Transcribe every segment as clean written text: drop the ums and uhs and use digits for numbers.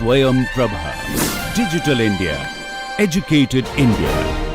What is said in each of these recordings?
Swayam Prabha. Digital India. Educated India.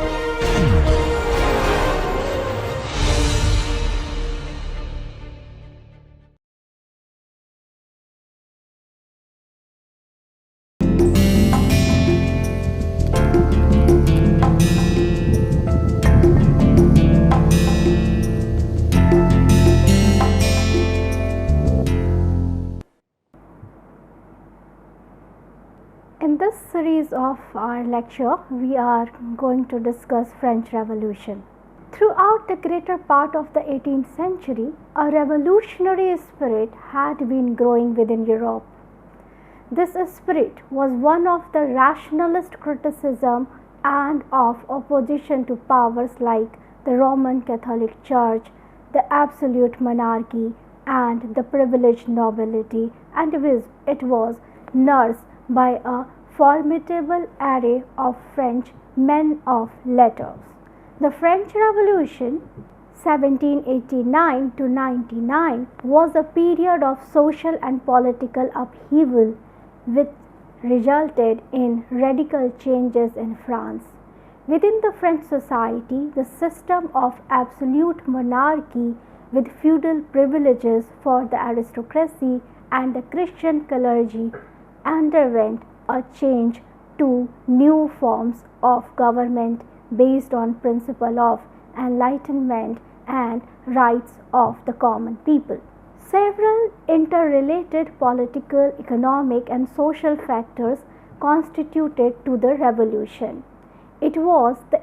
In this series of our lecture, we are going to discuss French Revolution. Throughout the greater part of the 18th century, a revolutionary spirit had been growing within Europe. This spirit was one of the rationalist criticism and of opposition to powers like the Roman Catholic Church, the absolute monarchy, and the privileged nobility, and it was nursed by a formidable array of French men of letters. The French Revolution 1789 to 99 was a period of social and political upheaval which resulted in radical changes in France. Within the French society, the system of absolute monarchy with feudal privileges for the aristocracy and the Christian clergy underwent a change to new forms of government based on principle of enlightenment and rights of the common people. Several interrelated political, economic and social factors constituted to the revolution. It was the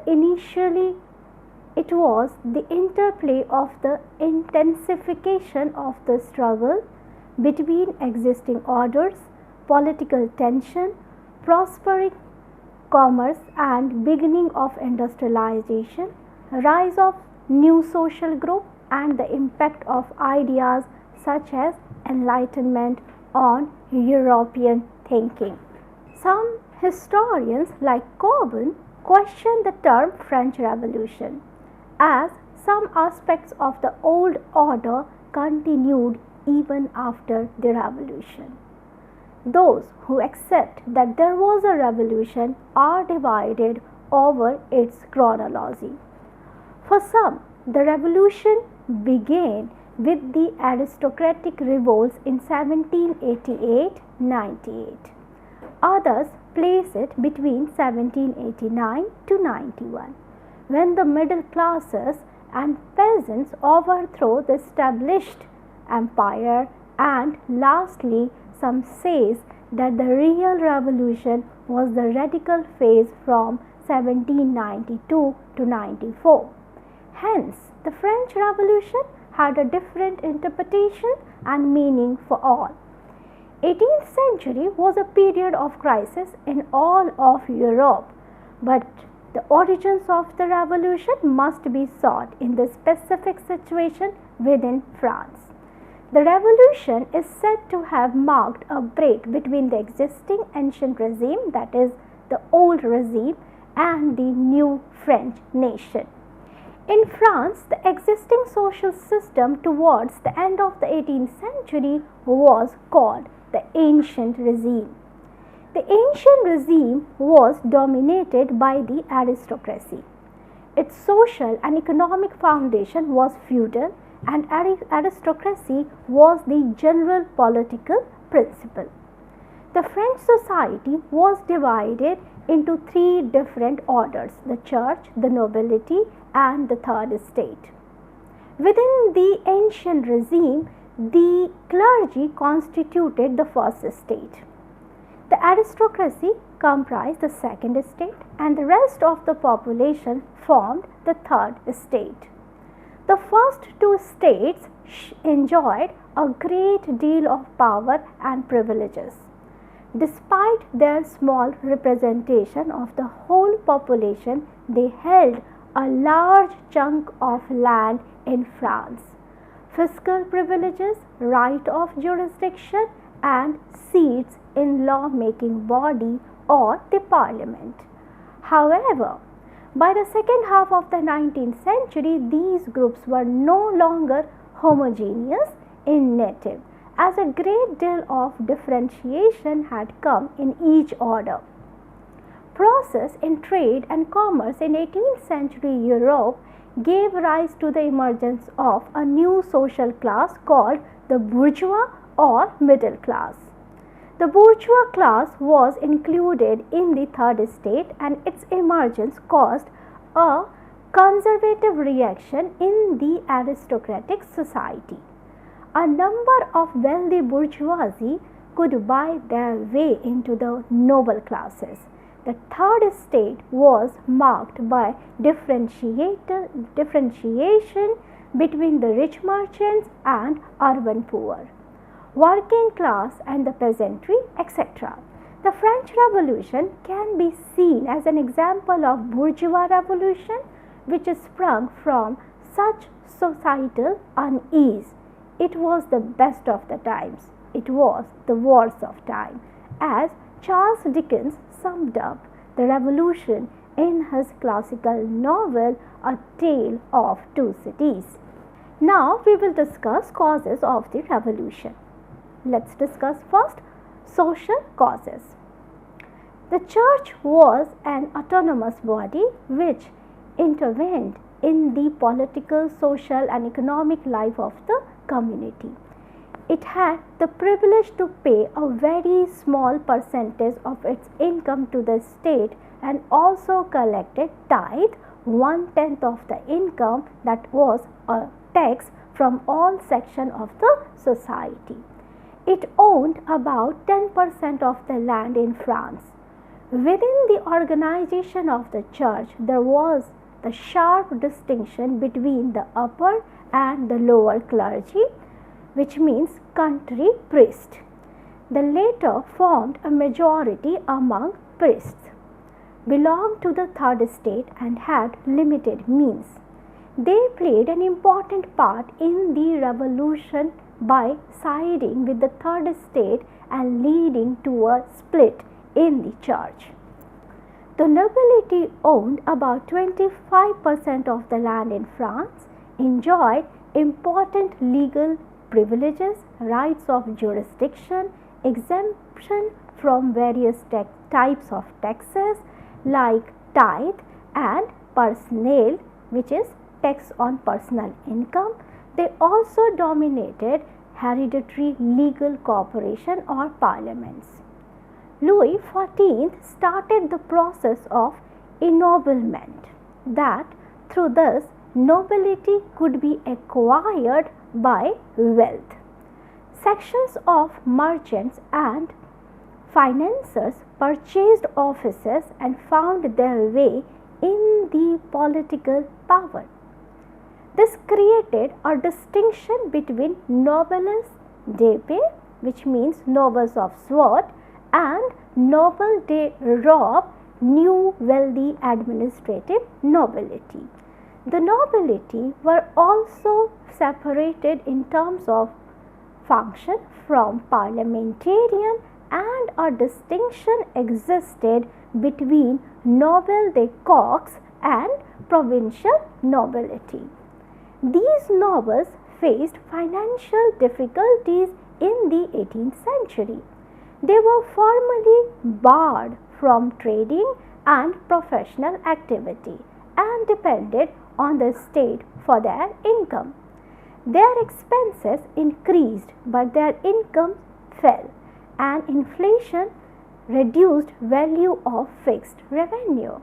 interplay of the intensification of the struggle between existing orders, political tension, prospering commerce and beginning of industrialization, rise of new social group and the impact of ideas such as enlightenment on European thinking. Some historians like Corbin question the term French Revolution, as some aspects of the old order continued even after the revolution. Those who accept that there was a revolution are divided over its chronology. For some, the revolution began with the aristocratic revolts in 1788-98. Others place it between 1789 to 91, when the middle classes and peasants overthrow the established empire, and lastly, some says that the real revolution was the radical phase from 1792 to 94. Hence, the French Revolution had a different interpretation and meaning for all. 18th century was a period of crisis in all of Europe, but the origins of the revolution must be sought in the specific situation within France. The revolution is said to have marked a break between the existing ancient regime, that is, the old regime, and the new French nation. In France, the existing social system towards the end of the 18th century was called the ancient regime. The ancient regime was dominated by the aristocracy. Its social and economic foundation was feudal, and aristocracy was the general political principle. The French society was divided into three different orders: the church, the nobility, and the third estate. Within the ancient regime, the clergy constituted the first estate. The aristocracy comprised the second estate, and the rest of the population formed the third estate. The first two estates enjoyed a great deal of power and privileges. Despite their small representation of the whole population, they held a large chunk of land in France, fiscal privileges, right of jurisdiction, and seats in law-making body or the parliament. However, by the second half of the 19th century, these groups were no longer homogeneous in nature, as a great deal of differentiation had come in each order. Process in trade and commerce in 18th century Europe gave rise to the emergence of a new social class called the bourgeois or middle class. The bourgeois class was included in the third estate, and its emergence caused a conservative reaction in the aristocratic society. A number of wealthy bourgeoisie could buy their way into the noble classes. The third estate was marked by differentiation between the rich merchants and urban poor, working class and the peasantry, etc. The French Revolution can be seen as an example of bourgeois revolution which sprung from such societal unease. It was the best of the times. It was the worst of time, as Charles Dickens summed up the revolution in his classical novel A Tale of Two Cities. Now we will discuss causes of the revolution. Let's discuss first social causes. The church was an autonomous body which intervened in the political, social and economic life of the community. It had the privilege to pay a very small percentage of its income to the state and also collected tithe, 1/10 of the income, that was a tax from all sections of the society. It owned about 10% of the land in France. Within the organization of the church, there was the sharp distinction between the upper and the lower clergy, which means country priest. The latter formed a majority among priests, belonged to the third estate and had limited means. They played an important part in the revolution by siding with the third estate and leading to a split in the church. The nobility owned about 25% of the land in France, enjoyed important legal privileges, rights of jurisdiction, exemption from various types of taxes like tithe and personnel, which is tax on personal income. They also dominated hereditary legal corporation or parliaments. Louis XIV started the process of ennoblement, that through this nobility could be acquired by wealth. Sections of merchants and financiers purchased offices and found their way in the political power. This created a distinction between nobles d'épée, which means nobles of sword, and nobles de robe, new wealthy administrative nobility. The nobility were also separated in terms of function from parliamentarian, and a distinction existed between nobles de corps and provincial nobility. These nobles faced financial difficulties in the 18th century. They were formally barred from trading and professional activity and depended on the state for their income. Their expenses increased, but their income fell, and inflation reduced value of fixed revenue.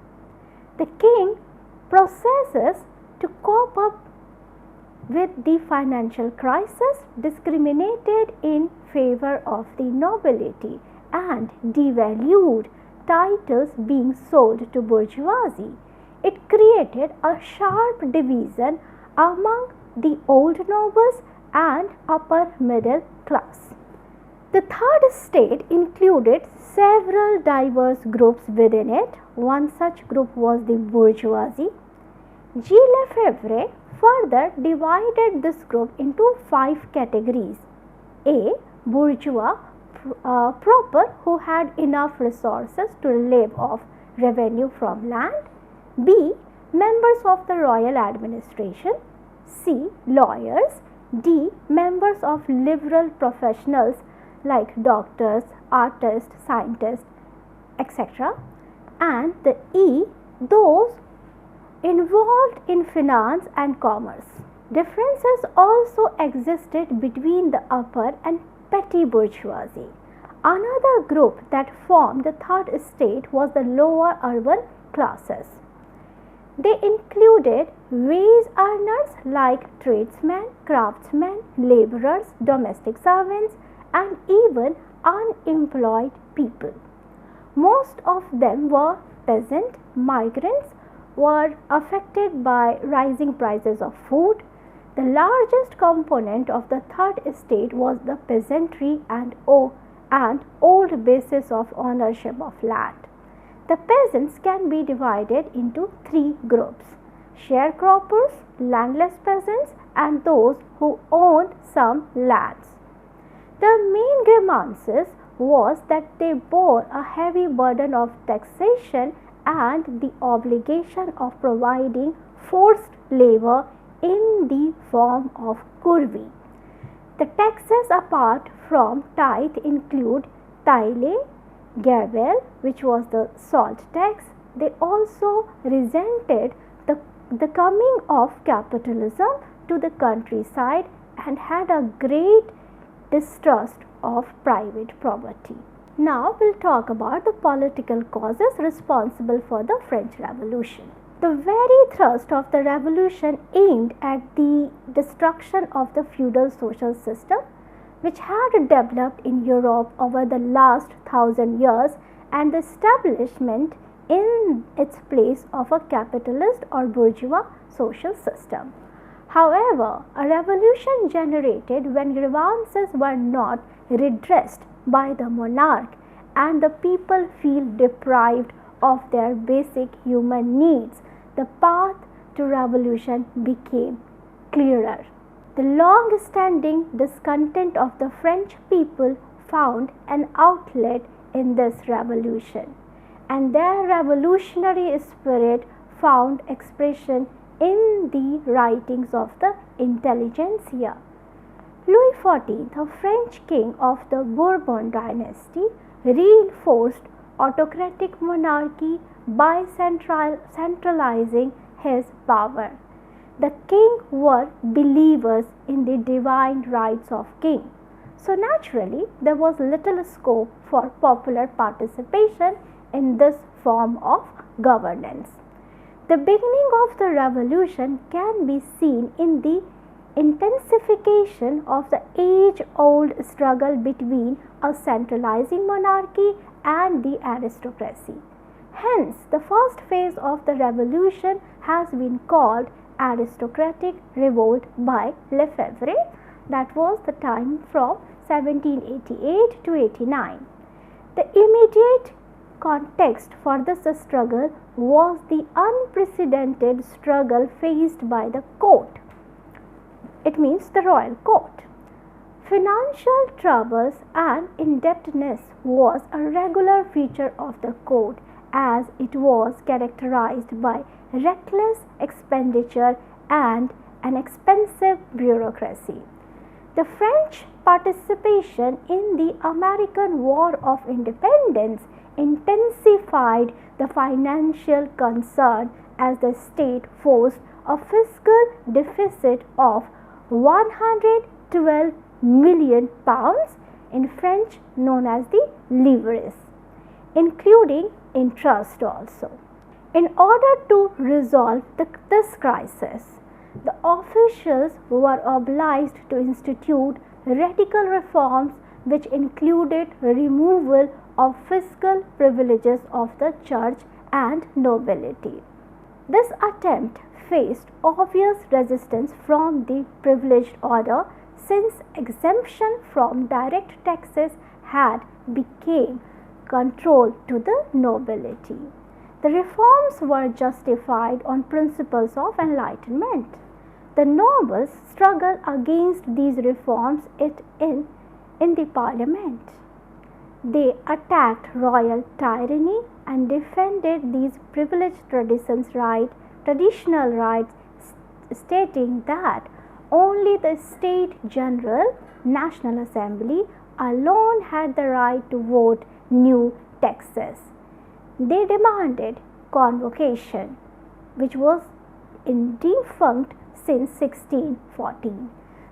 The king processes to cope up with the financial crisis discriminated in favor of the nobility and devalued titles being sold to bourgeoisie. It created a sharp division among the old nobles and upper middle class. The third estate included several diverse groups within it. One such group was the bourgeoisie. G. Lefebvre further divided this group into 5 categories. A. Bourgeois proper, who had enough resources to live off revenue from land. B. Members of the royal administration. C. Lawyers. D. Members of liberal professionals like doctors, artists, scientists, etc. And the E. Those involved in finance and commerce. Differences also existed between the upper and petty bourgeoisie. Another group that formed the third estate was the lower urban classes. They included wage earners like tradesmen, craftsmen, laborers, domestic servants, and even unemployed people. Most of them were peasant migrants, were affected by rising prices of food. The largest component of the third estate was the peasantry and old basis of ownership of land. The peasants can be divided into three groups: sharecroppers, landless peasants, and those who owned some lands. The main grievances was that they bore a heavy burden of taxation and the obligation of providing forced labor in the form of kurvi. The taxes apart from tithe include taille, gabel, which was the salt tax. They also resented the coming of capitalism to the countryside and had a great distrust of private property. Now we'll talk about the political causes responsible for the French Revolution. The very thrust of the revolution aimed at the destruction of the feudal social system, which had developed in Europe over the last 1,000 years, and the establishment in its place of a capitalist or bourgeois social system. However, a revolution generated when grievances were not redressed by the monarch and the people feel deprived of their basic human needs, the path to revolution became clearer. The long-standing discontent of the French people found an outlet in this revolution, and their revolutionary spirit found expression in the writings of the intelligentsia. Louis XIV, a French king of the Bourbon dynasty, reinforced autocratic monarchy by centralizing his power. The king were believers in the divine rights of king. So naturally, there was little scope for popular participation in this form of governance. The beginning of the revolution can be seen in the intensification of the age-old struggle between a centralizing monarchy and the aristocracy. Hence, the first phase of the revolution has been called aristocratic revolt by Lefebvre. That was the time from 1788 to 89. The immediate context for this struggle was the unprecedented struggle faced by the court. It means the royal court. Financial troubles and indebtedness was a regular feature of the court, as it was characterized by reckless expenditure and an expensive bureaucracy. The French participation in the American War of Independence intensified the financial concern as the state faced a fiscal deficit of 112 million pounds, in French known as the livres, including interest also. In order to resolve this crisis, the officials were obliged to institute radical reforms which included removal of fiscal privileges of the church and nobility. This attempt faced obvious resistance from the privileged order, since exemption from direct taxes had become control to the nobility. The reforms were justified on principles of enlightenment. The nobles struggled against these reforms in the parliament. They attacked royal tyranny and defended these privileged traditional rights, stating that only the State General National Assembly alone had the right to vote new taxes. They demanded convocation, which was defunct since 1614.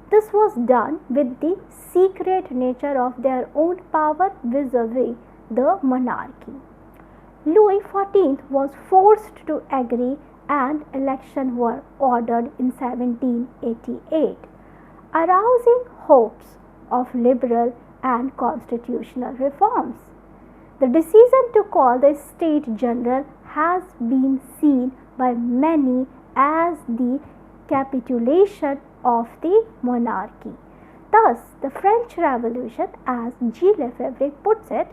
This was done with the secret nature of their own power vis-a-vis the monarchy. Louis XIV was forced to agree and elections were ordered in 1788, arousing hopes of liberal and constitutional reforms. The decision to call the State General has been seen by many as the capitulation of the monarchy. Thus, the French Revolution, as G. Lefebvre puts it,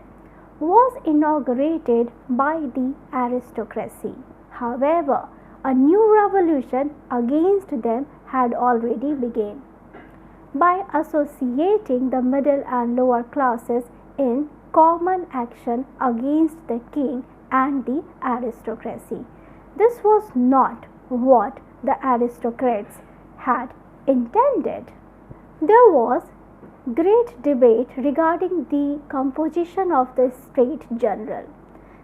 was inaugurated by the aristocracy. However, a new revolution against them had already begun. By associating the middle and lower classes in common action against the king and the aristocracy. This was not what the aristocrats had intended. There was great debate regarding the composition of the State General.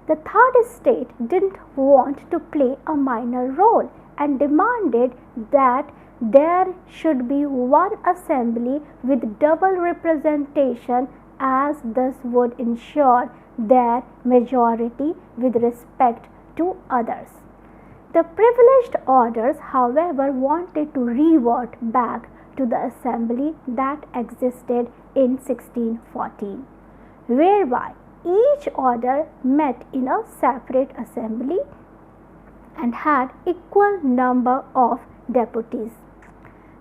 The Third Estate didn't want to play a minor role and demanded that there should be one assembly with double representation, as this would ensure their majority with respect to others. The privileged orders, however, wanted to revert back to the assembly that existed in 1614, whereby each order met in a separate assembly and had equal number of deputies.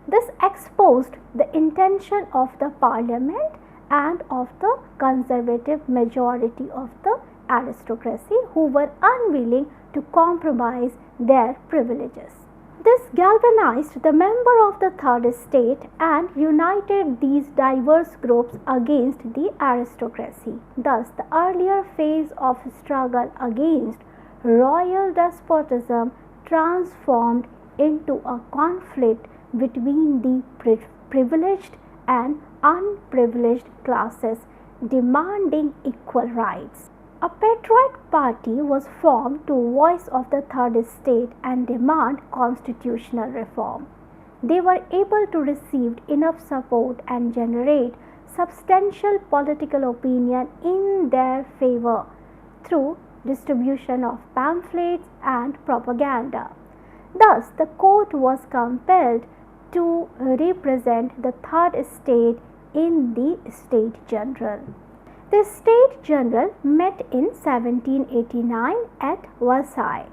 This exposed the intention of the parliament and of the conservative majority of the aristocracy, who were unwilling to compromise their privileges. This galvanized the members of the Third Estate and united these diverse groups against the aristocracy. Thus, the earlier phase of struggle against royal despotism transformed into a conflict between the privileged and unprivileged classes demanding equal rights. A patriot party was formed to voice of the Third Estate and demand constitutional reform. They were able to receive enough support and generate substantial political opinion in their favor through distribution of pamphlets and propaganda. Thus, the court was compelled to represent the Third Estate in the State General. The State General met in 1789 at Versailles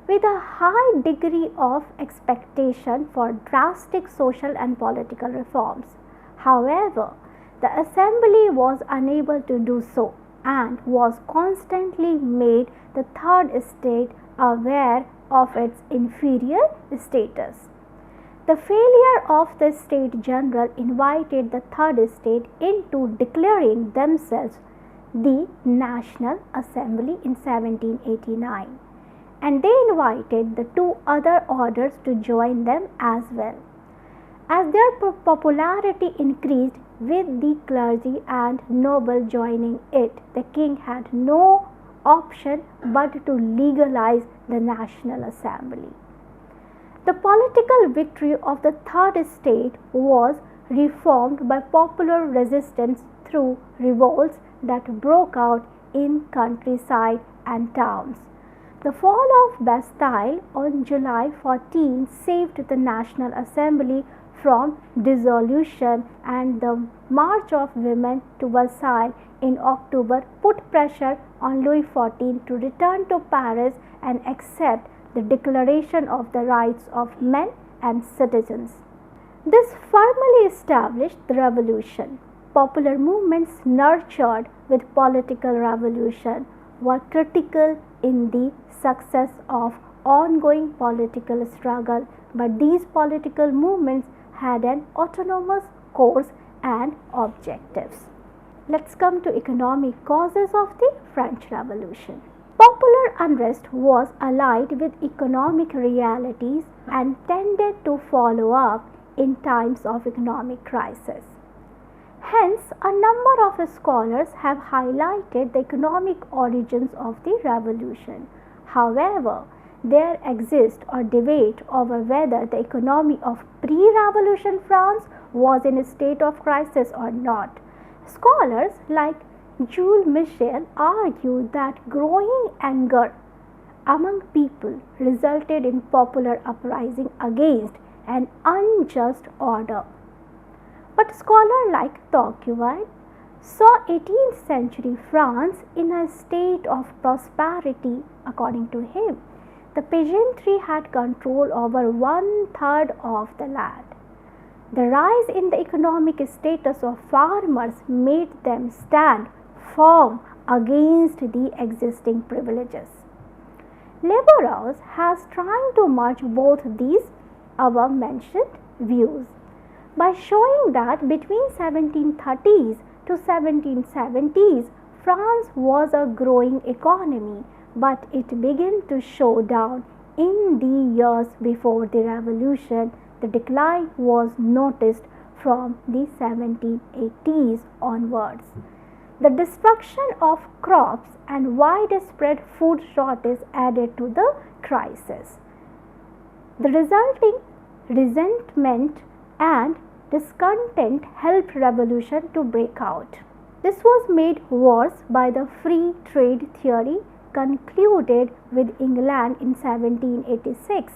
with a high degree of expectation for drastic social and political reforms. However, the assembly was unable to do so and was constantly made the Third Estate aware of its inferior status. The failure of the State General invited the Third Estate into declaring themselves the National Assembly in 1789, and they invited the two other orders to join them as well. As their popularity increased with the clergy and noble joining it, the king had no option but to legalize the National Assembly. The political victory of the Third Estate was reformed by popular resistance through revolts that broke out in countryside and towns. The fall of Bastille on July 14 saved the National Assembly from dissolution, and the March of Women to Versailles in October put pressure on Louis XIV to return to Paris and accept the Declaration of the Rights of Men and Citizens. This firmly established the revolution. Popular movements nurtured with political revolution were critical in the success of ongoing political struggle, but these political movements had an autonomous course and objectives. Let's come to economic causes of the French Revolution. Popular unrest was allied with economic realities and tended to follow up in times of economic crisis. Hence, a number of scholars have highlighted the economic origins of the revolution. However, there exists a debate over whether the economy of pre-revolution France was in a state of crisis or not. Scholars like Jules Michel argue that growing anger among people resulted in popular uprising against an unjust order. But scholars like Tocqueville saw 18th century France in a state of prosperity. According to him, the peasantry had control over 1/3 of the land. The rise in the economic status of farmers made them stand firm against the existing privileges. Liberals has tried to merge both these above mentioned views by showing that between 1730s to 1770s France was a growing economy, but it began to slow down in the years before the revolution. The decline was noticed from the 1780s onwards. The destruction of crops and widespread food shortage added to the crisis. The resulting resentment and discontent helped revolution to break out. This was made worse by the free trade theory concluded with England in 1786.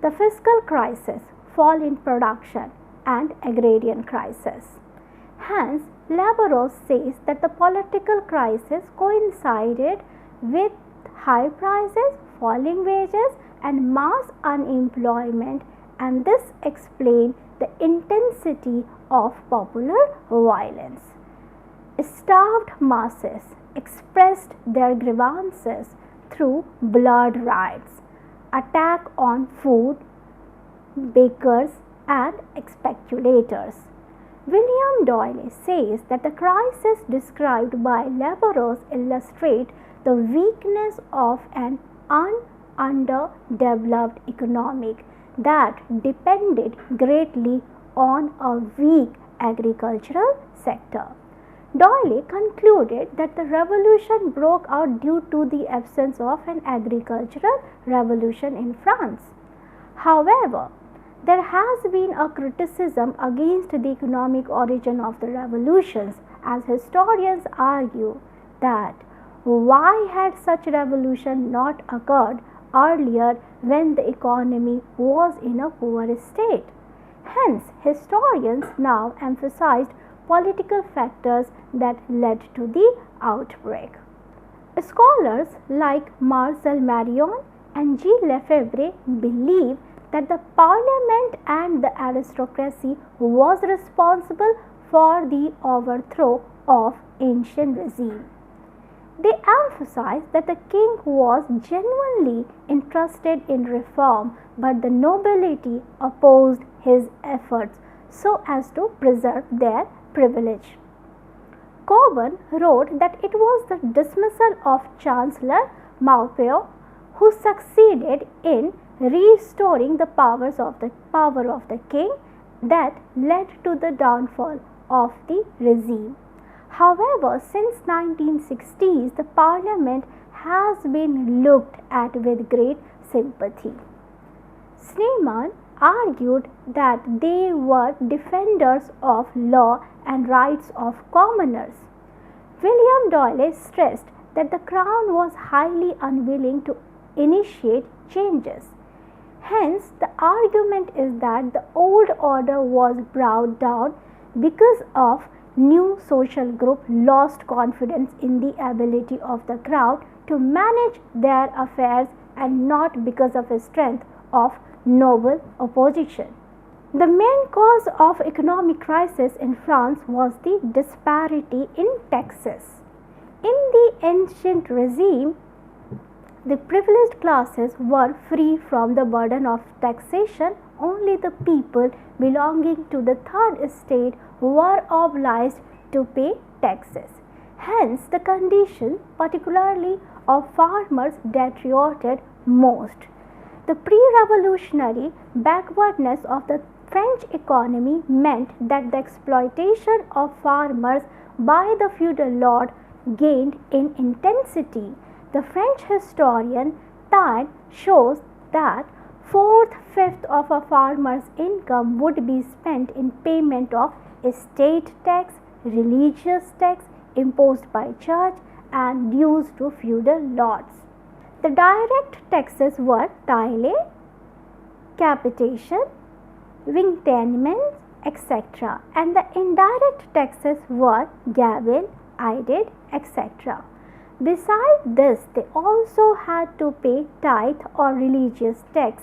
The fiscal crisis, fall in production, and agrarian crisis. Hence, Labrousse says that the political crisis coincided with high prices, falling wages, and mass unemployment, and this explained the intensity of popular violence. Starved masses expressed their grievances through blood riots, attack on food, bakers, and speculators. William Doyle says that the crisis described by Labrousse illustrates the weakness of an underdeveloped economy that depended greatly on a weak agricultural sector. Doyle concluded that the revolution broke out due to the absence of an agricultural revolution in France. However, there has been a criticism against the economic origin of the revolutions, as historians argue that why had such revolution not occurred earlier when the economy was in a poor state. Hence, historians now emphasized political factors that led to the outbreak. Scholars like Marcel Marion and G. Lefebvre believe that the parliament and the aristocracy was responsible for the overthrow of ancient regime. They emphasize that the king was genuinely interested in reform, but the nobility opposed his efforts so as to preserve their privilege. Cockburn wrote that it was the dismissal of Chancellor Maupeou who succeeded in restoring the power of the king that led to the downfall of the regime. However, since 1960s, the parliament has been looked at with great sympathy. Schneemann argued that they were defenders of law and rights of commoners. William Doyle stressed that the crown was highly unwilling to initiate changes. Hence, the argument is that the old order was brought down because of new social group lost confidence in the ability of the crown to manage their affairs and not because of a strength of noble opposition. The main cause of economic crisis in France was the disparity in taxes. In the ancient regime, the privileged classes were free from the burden of taxation. Only the people belonging to the third estate were obliged to pay taxes. Hence, the condition, particularly of farmers, deteriorated most. The pre-revolutionary backwardness of the French economy meant that the exploitation of farmers by the feudal lord gained in intensity. The French historian Taine shows that fourth-fifth of a farmer's income would be spent in payment of estate tax, religious tax imposed by church, and dues to feudal lords. The direct taxes were taille, capitation, vingtiements, etc. and the indirect taxes were gabelle, idit, etc. Besides this, they also had to pay tithe or religious tax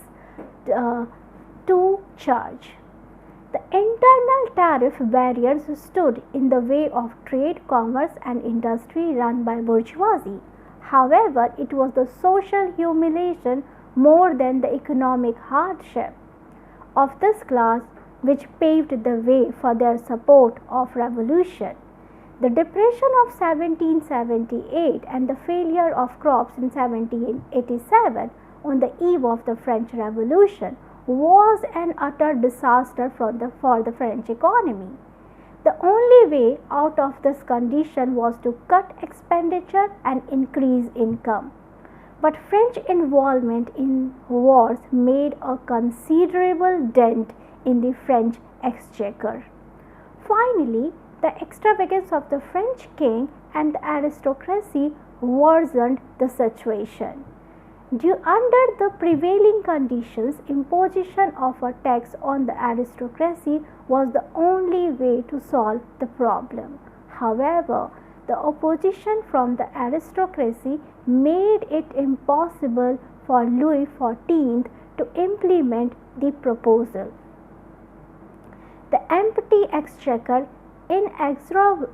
to church. The internal tariff barriers stood in the way of trade, commerce and industry run by bourgeoisie. However, it was the social humiliation more than the economic hardship of this class which paved the way for their support of revolution. The depression of 1778 and the failure of crops in 1787 on the eve of the French Revolution was an utter disaster for the French economy. The only way out of this condition was to cut expenditure and increase income. But French involvement in wars made a considerable dent in the French exchequer. Finally, the extravagance of the French king and the aristocracy worsened the situation. Under the prevailing conditions, imposition of a tax on the aristocracy was the only way to solve the problem. However, the opposition from the aristocracy made it impossible for Louis XIV to implement the proposal. The empty exchequer inexorably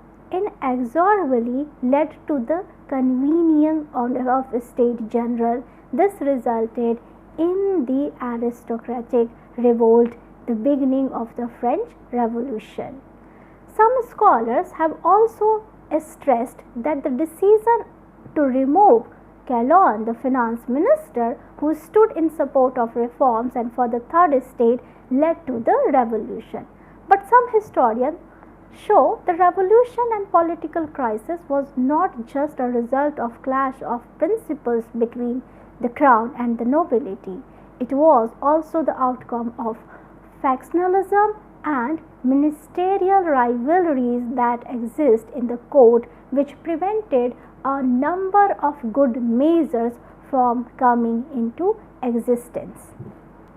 led to the convening of a State General. This resulted in the aristocratic revolt, the beginning of the French Revolution. Some scholars have also stressed that the decision to remove Calonne, the finance minister, who stood in support of reforms and for the third estate, led to the revolution. But some historians show the revolution and political crisis was not just a result of clash of principles between the crown and the nobility. It was also the outcome of factionalism and ministerial rivalries that exist in the court, which prevented a number of good measures from coming into existence.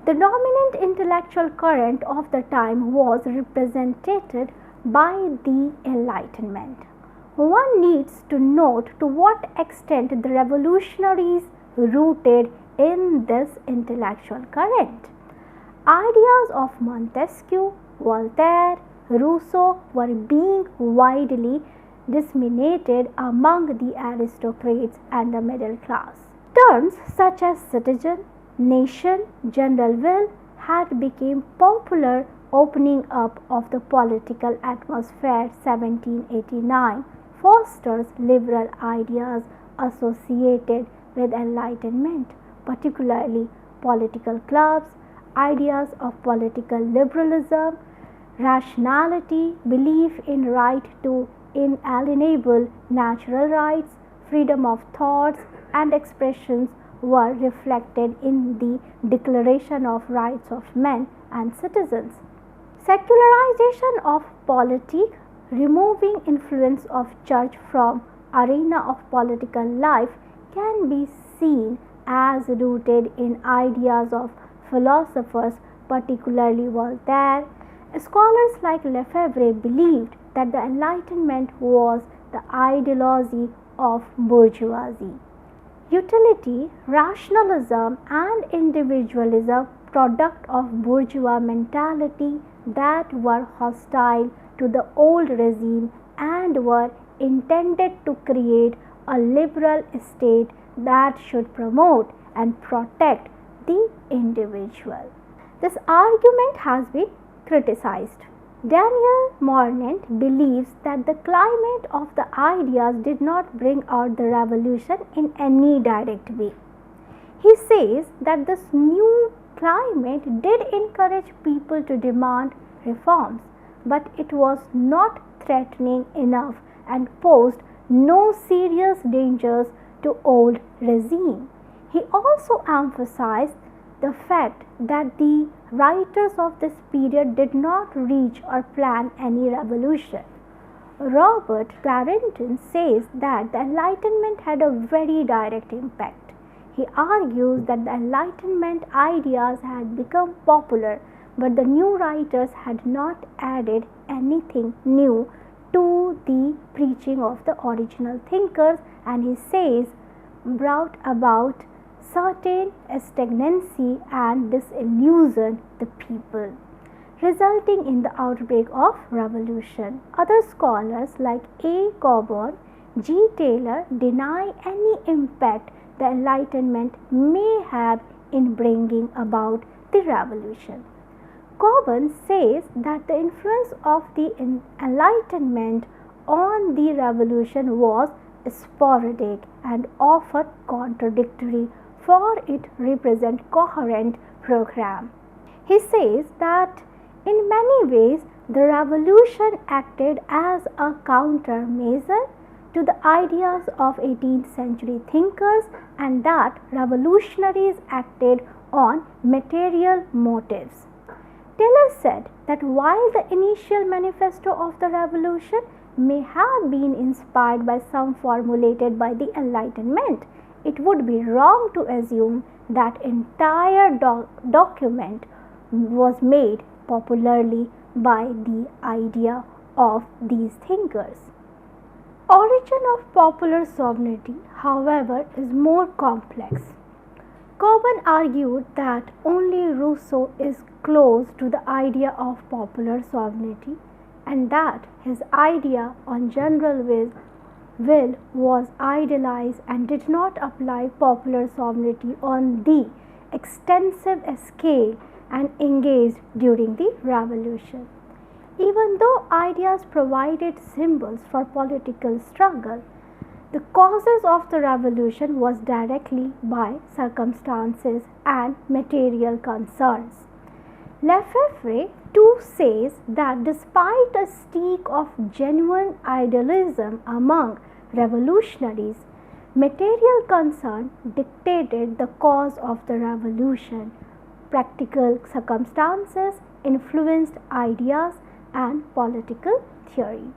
The dominant intellectual current of the time was represented by the Enlightenment. One needs to note to what extent the revolutionaries rooted in this intellectual current. Ideas of Montesquieu, Voltaire, Rousseau were being widely disseminated among the aristocrats and the middle class. Terms such as citizen, nation, general will had become popular, opening up of the political atmosphere. 1789 fosters liberal ideas associated with Enlightenment, particularly political clubs, ideas of political liberalism, rationality, belief in right to inalienable natural rights, freedom of thoughts and expressions were reflected in the Declaration of Rights of Men and Citizens. Secularization of politics, removing influence of church from arena of political life, can be seen as rooted in ideas of philosophers, particularly Voltaire. Scholars like Lefebvre believed that the Enlightenment was the ideology of bourgeoisie. Utility, rationalism and individualism, product of bourgeois mentality that were hostile to the old regime and were intended to create a liberal state that should promote and protect the individual. This argument has been criticized. Daniel Mornant believes that the climate of the ideas did not bring out the revolution in any direct way. He says that this new climate did encourage people to demand reforms, but it was not threatening enough and posed no serious dangers to old regime. He also emphasized the fact that the writers of this period did not reach or plan any revolution. Robert Clarendon says that the Enlightenment had a very direct impact. He argues that the Enlightenment ideas had become popular, but the new writers had not added anything new to the preaching of the original thinkers, and he says brought about certain stagnancy and disillusion the people, resulting in the outbreak of revolution. Other scholars like A. Cockburn, G. Taylor deny any impact the Enlightenment may have in bringing about the revolution. Cockburn says that the influence of the Enlightenment on the revolution was sporadic and often contradictory, for it represents coherent program. He says that in many ways the revolution acted as a countermeasure to the ideas of 18th century thinkers, and that revolutionaries acted on material motives. Taylor said that while the initial manifesto of the revolution may have been inspired by some formulated by the Enlightenment, it would be wrong to assume that entire document was made popularly by the idea of these thinkers. Origin of popular sovereignty, however, is more complex. Cockburn argued that only Rousseau is close to the idea of popular sovereignty, and that his idea on general will was idealized and did not apply popular sovereignty on the extensive scale and engaged during the revolution. Even though ideas provided symbols for political struggle, the causes of the revolution was directly by circumstances and material concerns. Lefebvre too says that despite a streak of genuine idealism among revolutionaries, material concern dictated the cause of the revolution. Practical circumstances influenced ideas and political theory.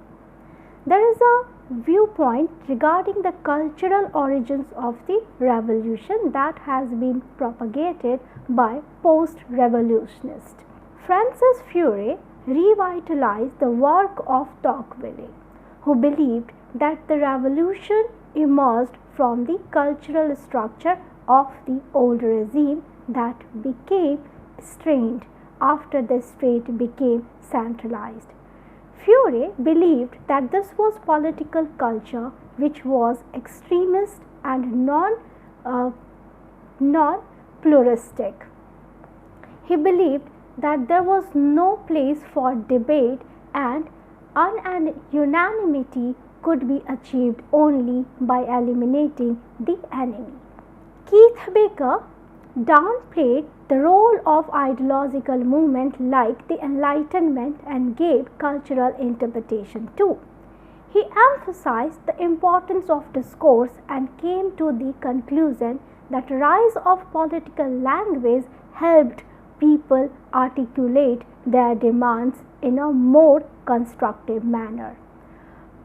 There is a viewpoint regarding the cultural origins of the revolution that has been propagated by post-revolutionists. Francis Furey revitalized the work of Tocqueville, who believed that the revolution emerged from the cultural structure of the old regime that became strained after the state became centralized. Furey believed that this was political culture which was extremist and non-pluralistic. He believed that there was no place for debate and unanimity could be achieved only by eliminating the enemy. Keith Baker downplayed the role of ideological movement like the Enlightenment and gave cultural interpretation too. He emphasized the importance of discourse and came to the conclusion that rise of political language helped people articulate their demands in a more constructive manner.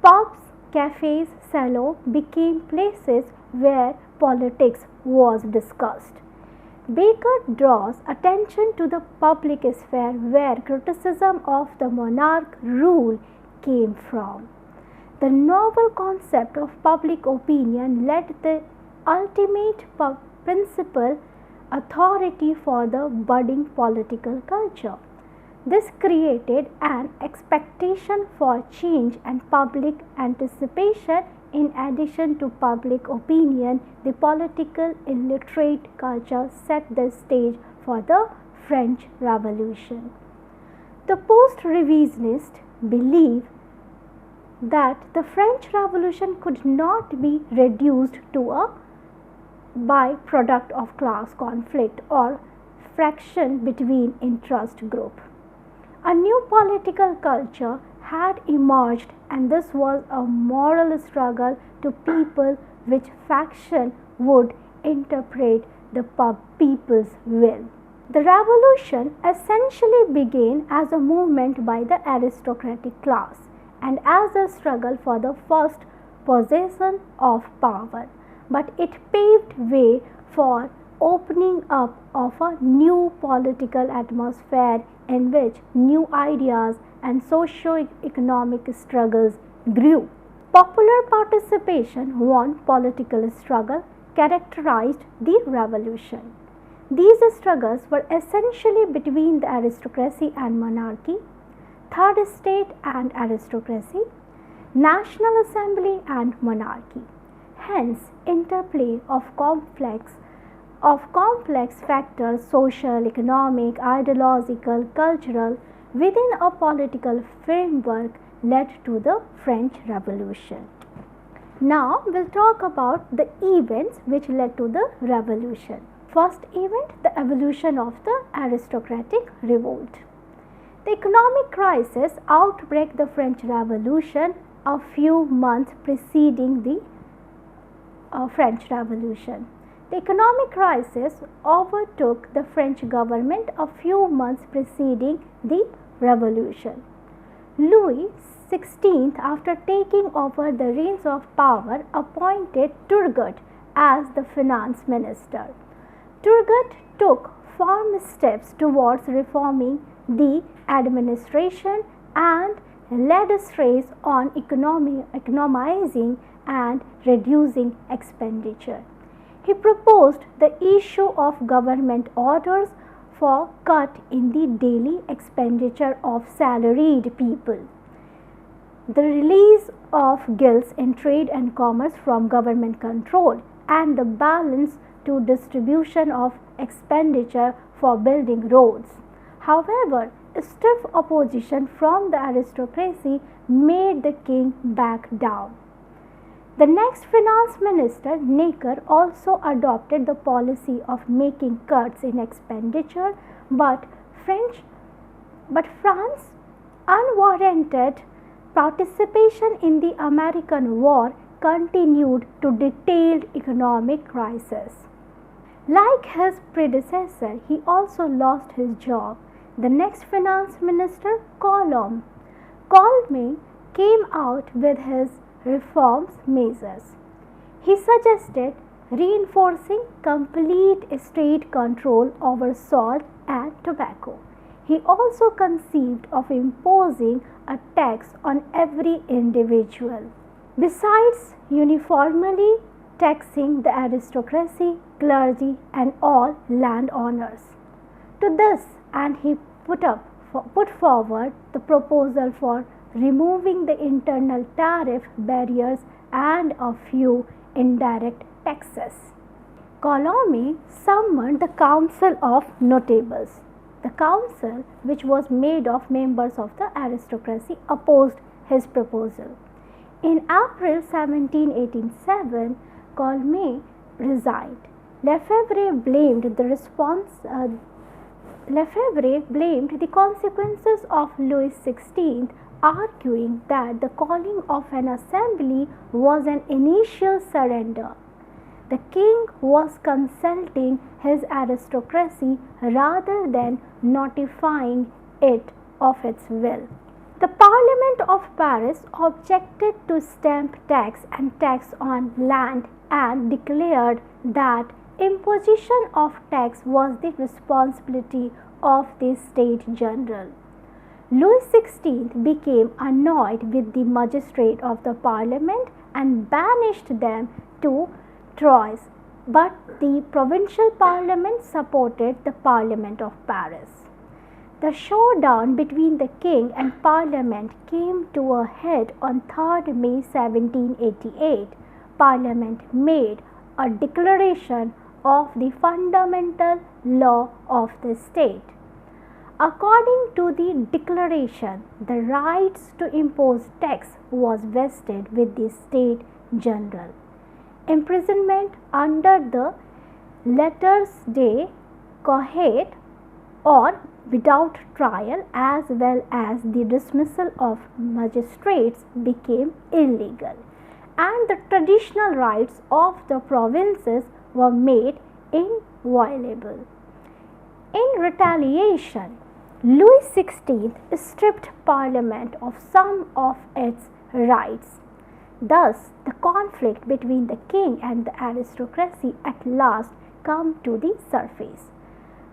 Pubs, cafes, salons became places where politics was discussed. Baker draws attention to the public sphere where criticism of the monarch rule came from. The novel concept of public opinion led the ultimate principal authority for the budding political culture. This created an expectation for change and public anticipation. In addition to public opinion, the political illiterate culture set the stage for the French Revolution. The post-revisionists believe that the French Revolution could not be reduced to a byproduct of class conflict or friction between interest groups. A new political culture had emerged, and this was a moral struggle to people which faction would interpret the people's will. The revolution essentially began as a movement by the aristocratic class and as a struggle for the first possession of power, but it paved way for opening up of a new political atmosphere in which new ideas and socio-economic struggles grew. Popular participation won political struggle characterized the revolution. These struggles were essentially between the aristocracy and monarchy, third estate and aristocracy, national assembly and monarchy. Hence, interplay of complex factors, social, economic, ideological, cultural, within a political framework led to the French Revolution. Now, we'll talk about the events which led to the revolution. First event, the evolution of the aristocratic revolt. The economic crisis outbreak the French Revolution a few months preceding the French Revolution. The economic crisis overtook the French government a few months preceding the revolution. Louis XVI, after taking over the reins of power, appointed Turgot as the finance minister. Turgot took firm steps towards reforming the administration and led strays on economizing and reducing expenditure. He proposed the issue of government orders for cut in the daily expenditure of salaried people, the release of guilds in trade and commerce from government control, and the balance to distribution of expenditure for building roads. However, stiff opposition from the aristocracy made the king back down. The next finance minister, Necker, also adopted the policy of making cuts in expenditure, but France's unwarranted participation in the American War continued to detailed economic crisis. Like his predecessor, he also lost his job. The next finance minister, Coulomb, came out with his reforms measures. He suggested reinforcing complete state control over salt and tobacco. He also conceived of imposing a tax on every individual, besides uniformly taxing the aristocracy, clergy, and all landowners. To this, and he put forward the proposal for removing the internal tariff barriers and a few indirect taxes. Coulomb summoned the Council of Notables. The council, which was made of members of the aristocracy, opposed his proposal. In April 1787, Coulomb resigned. Lefebvre blamed the consequences of Louis XVI, arguing that the calling of an assembly was an initial surrender. The king was consulting his aristocracy rather than notifying it of its will. The Parliament of Paris objected to stamp tax and tax on land and declared that imposition of tax was the responsibility of the States General. Louis XVI became annoyed with the magistrates of the Parliament and banished them to Troyes, but the provincial parliament supported the Parliament of Paris. The showdown between the king and Parliament came to a head on 3rd May 1788. Parliament made a declaration of the fundamental law of the state. According to the declaration, the rights to impose tax was vested with the State General. imprisonment under the letters de cohete or without trial, as well as the dismissal of magistrates, became illegal, and the traditional rights of the provinces were made inviolable. In retaliation, Louis XVI stripped Parliament of some of its rights. Thus, the conflict between the king and the aristocracy at last come to the surface.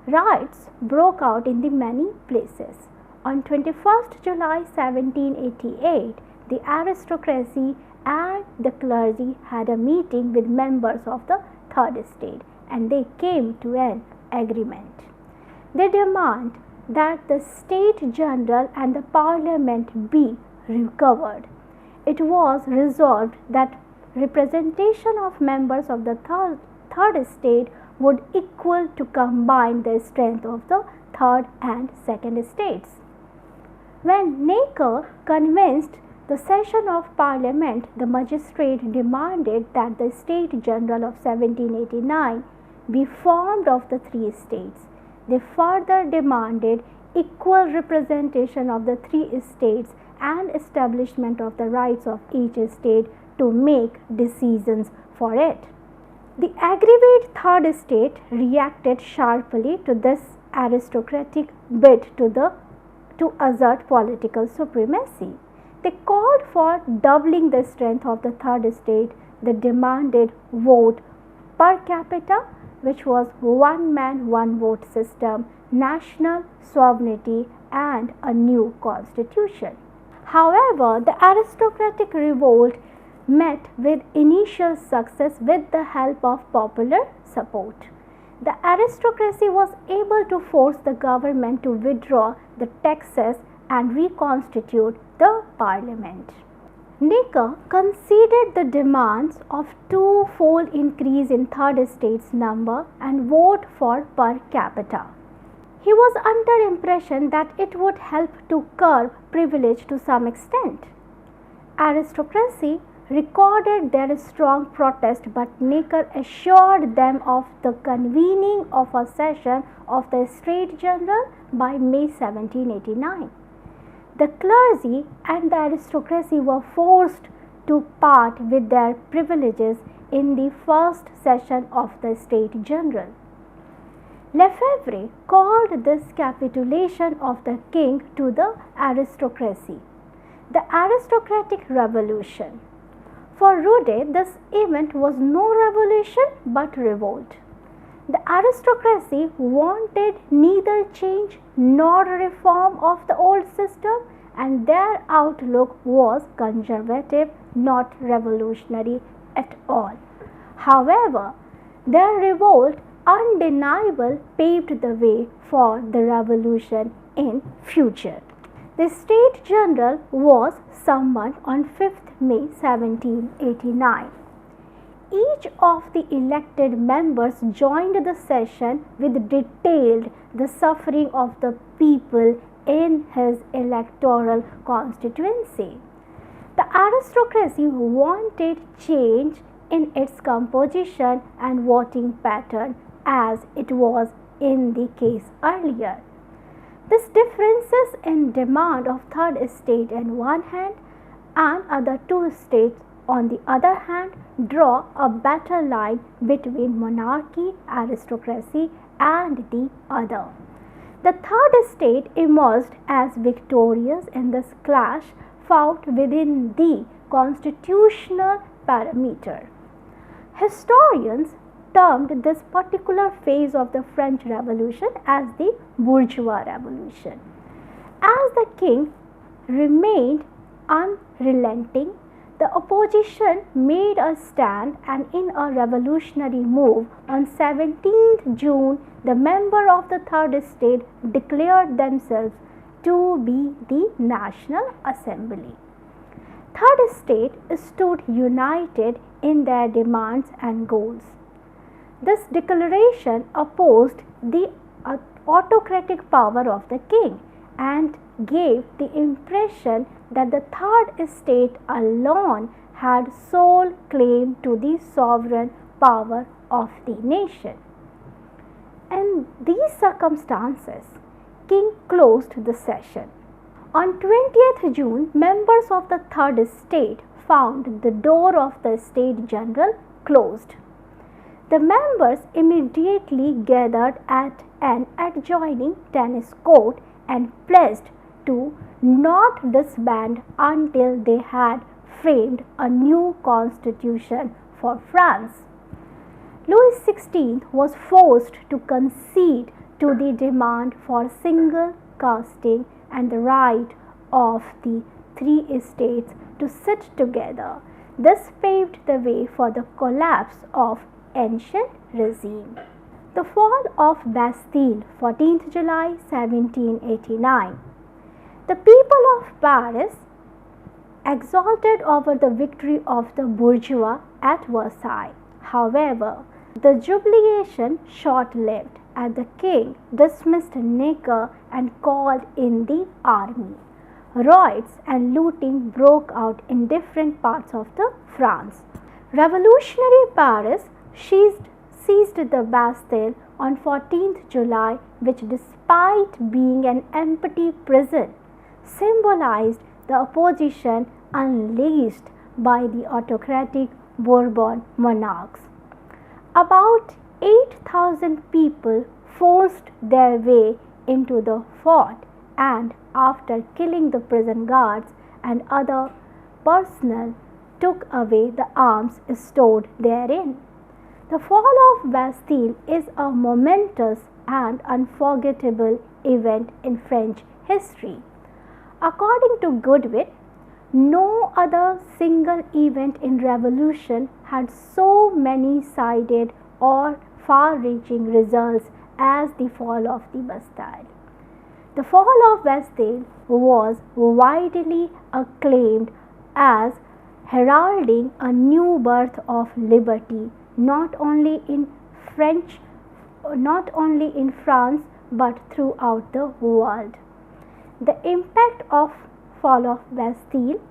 Riots broke out in the many places. On 21st July 1788, the aristocracy and the clergy had a meeting with members of the Third Estate, and they came to an agreement. They demand that the State General and the Parliament be recovered. It was resolved that representation of members of the Third Estate would equal to combine the strength of the Third and Second Estates. When Necker convinced the session of Parliament, the magistrate demanded that the State General of 1789 be formed of the three estates. They further demanded equal representation of the three estates and establishment of the rights of each estate to make decisions for it. The aggrieved Third Estate reacted sharply to this aristocratic bid to assert political supremacy. They called for doubling the strength of the Third Estate. They demanded vote per capita, which was one man, one vote system, national sovereignty, and a new constitution. However, the aristocratic revolt met with initial success with the help of popular support. The aristocracy was able to force the government to withdraw the taxes and reconstitute the parliament. Necker conceded the demands of twofold increase in Third Estate's number and vote for per capita. He was under impression that it would help to curb privilege to some extent. Aristocracy recorded their strong protest, but Necker assured them of the convening of a session of the States General by May 1789. The clergy and the aristocracy were forced to part with their privileges in the first session of the States General. Lefebvre called this capitulation of the king to the aristocracy the aristocratic revolution. For Roudet, this event was no revolution but revolt. The aristocracy wanted neither change nor reform of the old system, and their outlook was conservative, not revolutionary at all. However, their revolt undeniably paved the way for the revolution in future. The State General was summoned on 5th May 1789. Each of the elected members joined the session with detailed the suffering of the people in his electoral constituency. The aristocracy wanted change in its composition and voting pattern as it was in the case earlier. These differences in demand of Third Estate on one hand and other two estates on the other hand draw a better line between monarchy, aristocracy, and the other. The Third Estate emerged as victorious in this clash fought within the constitutional parameter. Historians termed this particular phase of the French Revolution as the bourgeois revolution. As the king remained unrelenting, the opposition made a stand, and in a revolutionary move on 17th June, the members of the Third Estate declared themselves to be the National Assembly. Third Estate stood united in their demands and goals. This declaration opposed the autocratic power of the king and gave the impression that the Third Estate alone had sole claim to the sovereign power of the nation. In these circumstances, King closed the session. On 20th June, members of the Third Estate found the door of the Estate General closed. The members immediately gathered at an adjoining tennis court and pledged to not disband until they had framed a new constitution for France. Louis XVI was forced to concede to the demand for single casting and the right of the three estates to sit together. This paved the way for the collapse of ancient regime. The fall of Bastille, 14th July 1789. The people of Paris exulted over the victory of the bourgeois at Versailles. However, the jubilation short-lived as the king dismissed Necker and called in the army. Riots and looting broke out in different parts of France. Revolutionary Paris seized the Bastille on 14th July, which, despite being an empty prison, symbolized the opposition unleashed by the autocratic Bourbon monarchs. About 8,000 people forced their way into the fort and, after killing the prison guards and other personnel, took away the arms stored therein. The fall of Bastille is a momentous and unforgettable event in French history. According to Goodwin, no other single event in revolution had so many-sided or far-reaching results as the fall of the Bastille. The fall of Bastille was widely acclaimed as heralding a new birth of liberty, not only in France but throughout the world. The impact of fall of Bastille: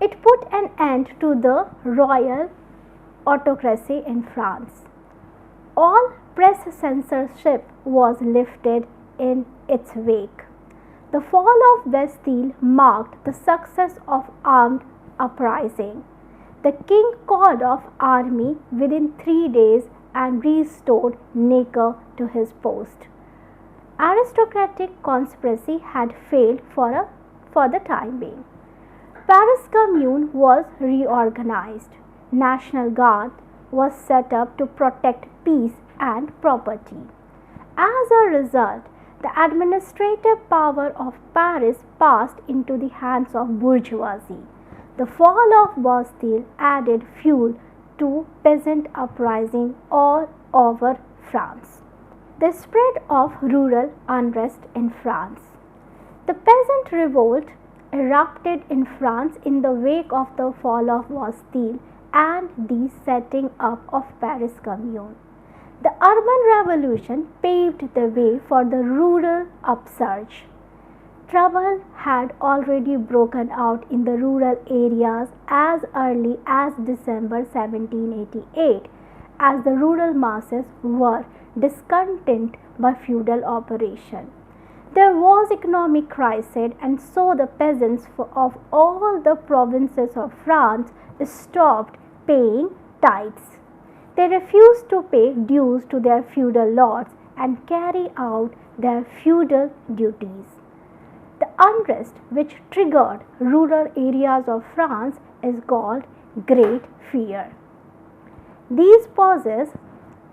it put an end to the royal autocracy in France. All press censorship was lifted in its wake. The fall of Bastille marked the success of armed uprising. The king called off army within 3 days and restored Necker to his post. Aristocratic conspiracy had failed for the time being. Paris Commune was reorganized. National Guard was set up to protect peace and property. As a result, the administrative power of Paris passed into the hands of bourgeoisie. The fall of Bastille added fuel to peasant uprising all over France. The spread of rural unrest in France. The peasant revolt erupted in France in the wake of the fall of Bastille and the setting up of Paris Commune. The urban revolution paved the way for the rural upsurge. Trouble had already broken out in the rural areas as early as December 1788, as the rural masses were discontent by feudal operation. There was economic crisis, and so the peasants of all the provinces of France stopped paying tithes. They refused to pay dues to their feudal lords and carry out their feudal duties. The unrest which triggered rural areas of France is called Great Fear. These pauses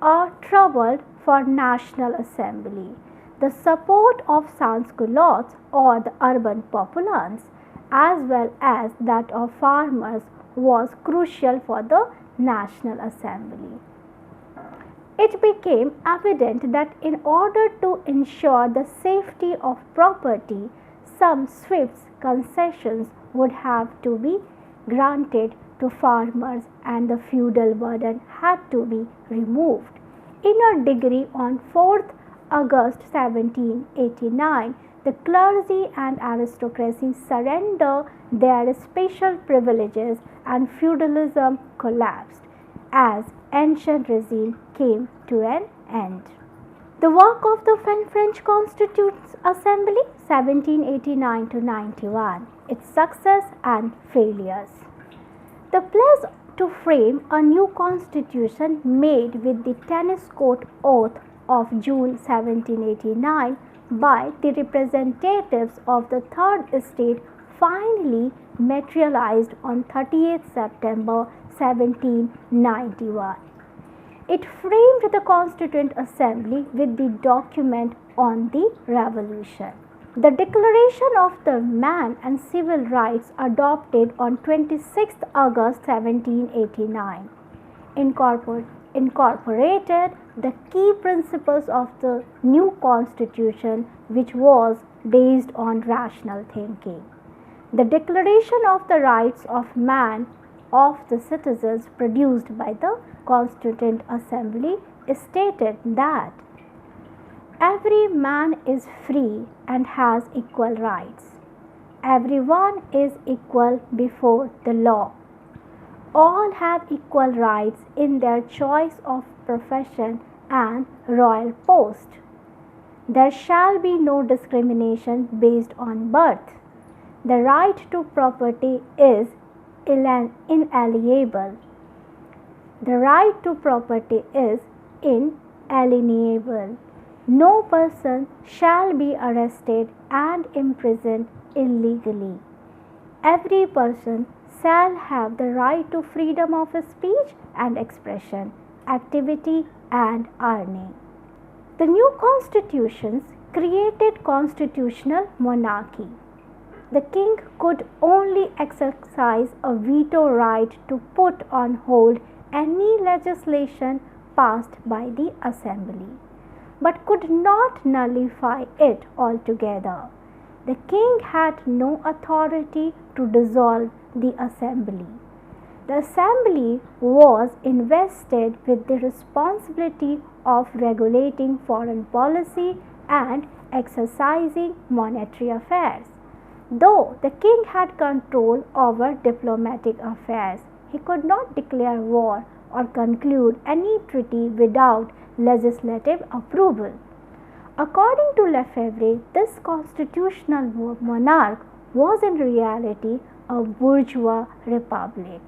are troubled for National Assembly. The support of sans-culottes or the urban populace, as well as that of farmers, was crucial for the National Assembly. It became evident that in order to ensure the safety of property, some swift concessions would have to be granted to farmers, and the feudal burden had to be removed. In a decree on 4th August 1789, the clergy and aristocracy surrendered their special privileges and feudalism collapsed as ancient regime came to an end. The work of the French Constituent Assembly 1789 to 91, its success and failures. The pledge to frame a new constitution made with the tennis court oath of June 1789 by the representatives of the Third Estate finally materialized on 30th September 1791. It framed the Constituent Assembly with the document on the Revolution. The Declaration of the Man and Civil Rights adopted on 26 August 1789 incorporated the key principles of the new constitution, which was based on rational thinking. The Declaration of the Rights of Man of the Citizens produced by the Constituent Assembly stated that every man is free and has equal rights. Everyone is equal before the law. All have equal rights in their choice of profession and royal post. There shall be no discrimination based on birth. The right to property is inalienable. The right to property is inalienable. No person shall be arrested and imprisoned illegally. Every person shall have the right to freedom of speech and expression, activity and earning. The new constitutions created constitutional monarchy. The king could only exercise a veto right to put on hold any legislation passed by the assembly, but could not nullify it altogether. The king had no authority to dissolve the assembly. The assembly was invested with the responsibility of regulating foreign policy and exercising monetary affairs. Though the king had control over diplomatic affairs, he could not declare war or conclude any treaty without legislative approval. According to Lefebvre, this constitutional monarch was in reality a bourgeois republic.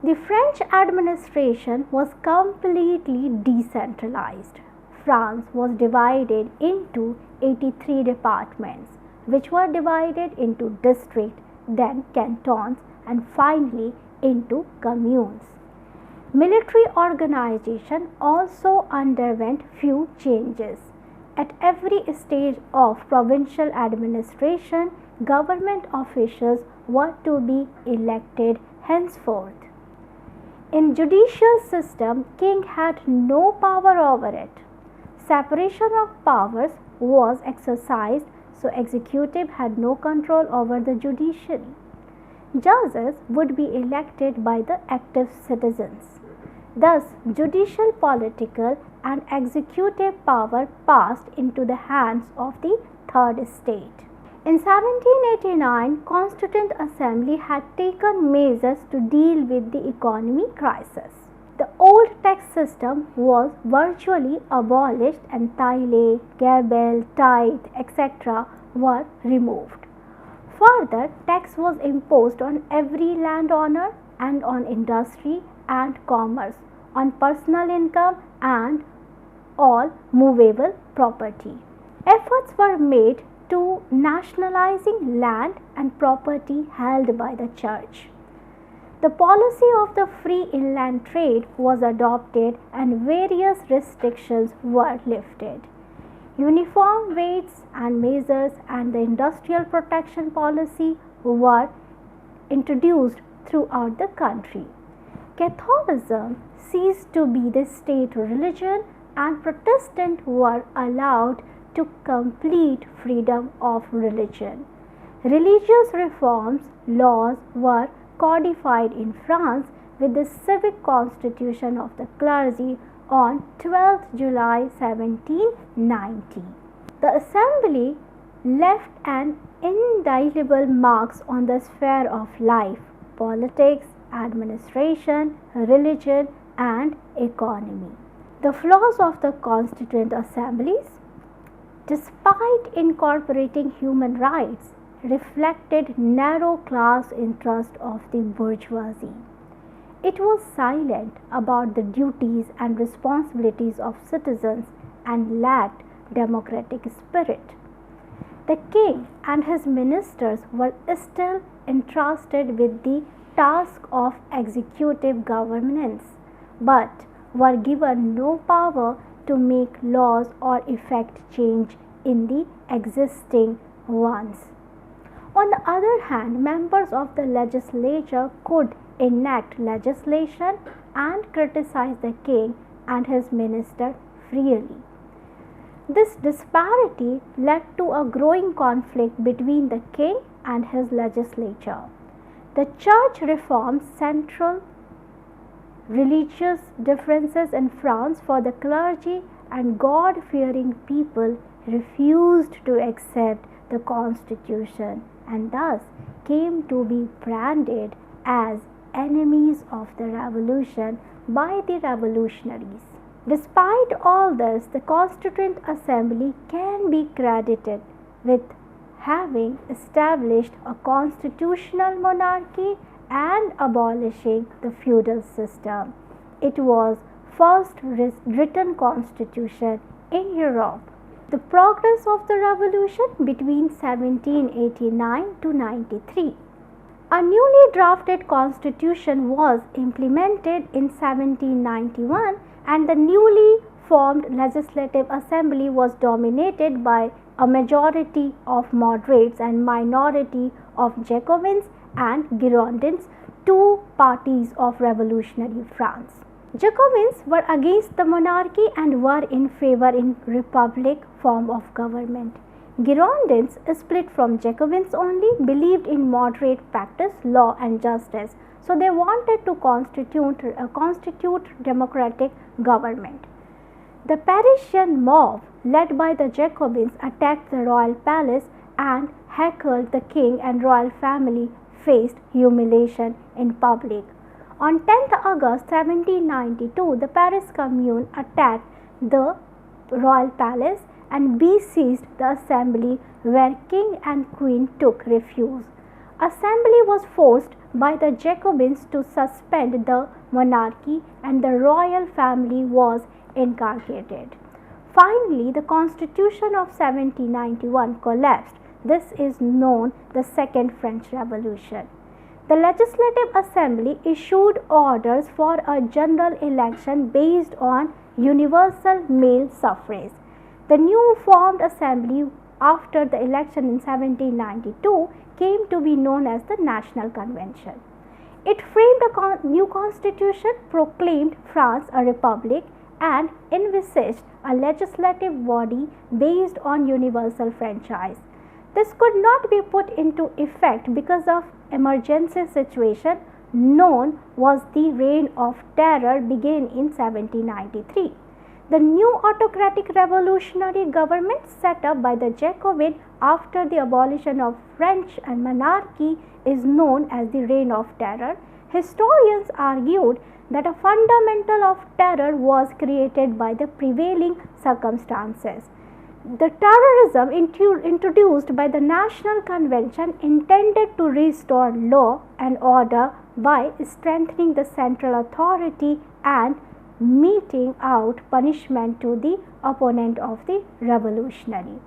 The French administration was completely decentralized. France was divided into 83 departments, which were divided into districts, then cantons, and finally into communes. Military organization also underwent few changes. At every stage of provincial administration, government officials were to be elected henceforth. In judicial system, king had no power over it. Separation of powers was exercised, so executive had no control over the judiciary. Judges would be elected by the active citizens. Thus, judicial, political and executive power passed into the hands of the Third Estate. In 1789, Constituent Assembly had taken measures to deal with the economy crisis. The old tax system was virtually abolished and taille, gabelle, tithe, etc. were removed. Further, tax was imposed on every landowner and on industry and commerce, on personal income and all movable property. Efforts were made to nationalizing land and property held by the church. The policy of the free inland trade was adopted and various restrictions were lifted. Uniform weights and measures and the industrial protection policy were introduced throughout the country. Catholicism ceased to be the state religion and Protestants were allowed to complete freedom of religion. Religious reforms laws were codified in France with the civic constitution of the clergy on 12th July 1790. The assembly left an indelible marks on the sphere of life, politics, administration, religion, and economy. The flaws of the Constituent Assemblies, despite incorporating human rights, reflected narrow class interest of the bourgeoisie. It was silent about the duties and responsibilities of citizens and lacked democratic spirit. The king and his ministers were still entrusted with the task of executive governance, but were given no power to make laws or effect change in the existing ones. On the other hand, members of the legislature could enact legislation and criticize the king and his minister freely. This disparity led to a growing conflict between the king and his legislature. The church reforms central religious differences in France, for the clergy and God-fearing people refused to accept the constitution and thus came to be branded as enemies of the revolution by the revolutionaries. Despite all this, the Constituent Assembly can be credited with having established a constitutional monarchy and abolishing the feudal system. It was first written constitution in Europe. The progress of the revolution between 1789 to 93. A newly drafted constitution was implemented in 1791 and the newly formed Legislative Assembly was dominated by a majority of moderates and minority of Jacobins and Girondins, two parties of revolutionary France. Jacobins were against the monarchy and were in favor in republic form of government. Girondins, split from Jacobins only, believed in moderate practice, law and justice, so they wanted to constitute democratic government. The Parisian mob, led by the Jacobins, attacked the royal palace and heckled the king and royal family faced humiliation in public. On 10th August 1792, the Paris Commune attacked the royal palace and besieged the assembly where king and queen took refuge. Assembly was forced by the Jacobins to suspend the monarchy and the royal family was incarcerated. Finally, the Constitution of 1791 collapsed. This is known the Second French Revolution. The Legislative Assembly issued orders for a general election based on universal male suffrage. The new formed assembly after the election in 1792 came to be known as the National Convention. It framed a new constitution, proclaimed France a republic, and envisaged a legislative body based on universal franchise. This could not be put into effect because of emergency situation known was the Reign of Terror began in 1793. The new autocratic revolutionary government set up by the Jacobin after the abolition of French and monarchy is known as the Reign of Terror. Historians argued that a fundamental of terror was created by the prevailing circumstances. The terrorism introduced by the National Convention intended to restore law and order by strengthening the central authority and meting out punishment to the opponent of the revolution.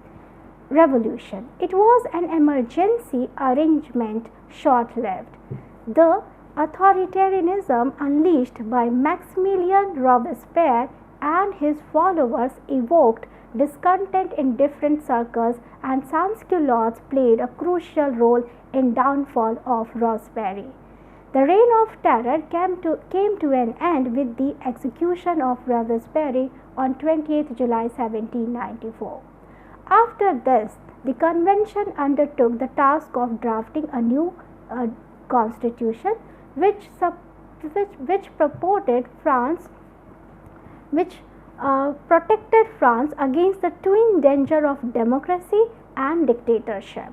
It was an emergency arrangement, short-lived. The authoritarianism unleashed by Maximilien Robespierre and his followers evoked discontent in different circles, and sans-culottes played a crucial role in downfall of Robespierre. The Reign of Terror came to an end with the execution of Robespierre on 28 July 1794. After this, the convention undertook the task of drafting a new constitution which protected France against the twin danger of democracy and dictatorship.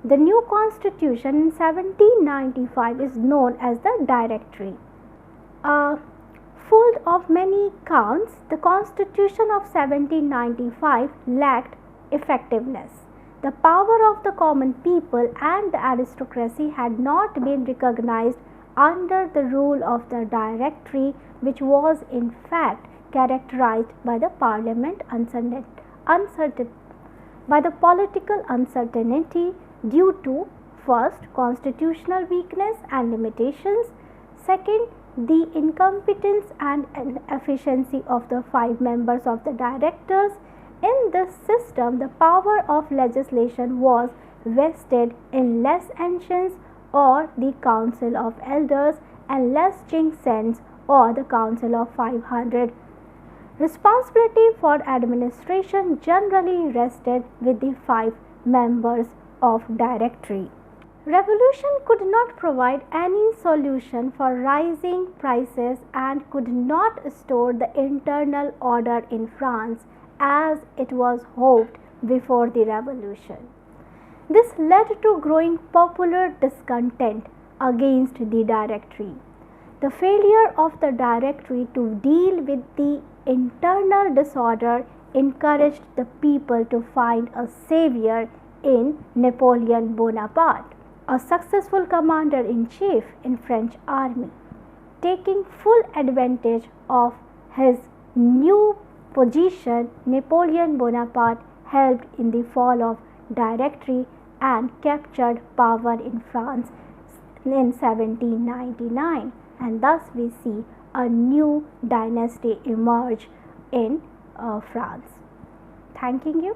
The new constitution in 1795 is known as the Directory. Full of many counts, the constitution of 1795 lacked effectiveness. The power of the common people and the aristocracy had not been recognized under the rule of the Directory, which was in fact characterized by the political uncertainty due to first, constitutional weakness and limitations, second, the incompetence and inefficiency of the 5 members of the directors. In this system, the power of legislation was vested in Les Ancients or the Council of Elders and Les Jing Saints or the Council of 500. Responsibility for administration generally rested with the 5 members of Directory. Revolution could not provide any solution for rising prices and could not restore the internal order in France as it was hoped before the revolution. This led to growing popular discontent against the Directory. The failure of the Directory to deal with the internal disorder encouraged the people to find a savior in Napoleon Bonaparte, a successful commander-in-chief in French army. Taking full advantage of his new position, Napoleon Bonaparte helped in the fall of Directory and captured power in France in 1799, and thus we see a new dynasty emerge in France. Thanking you.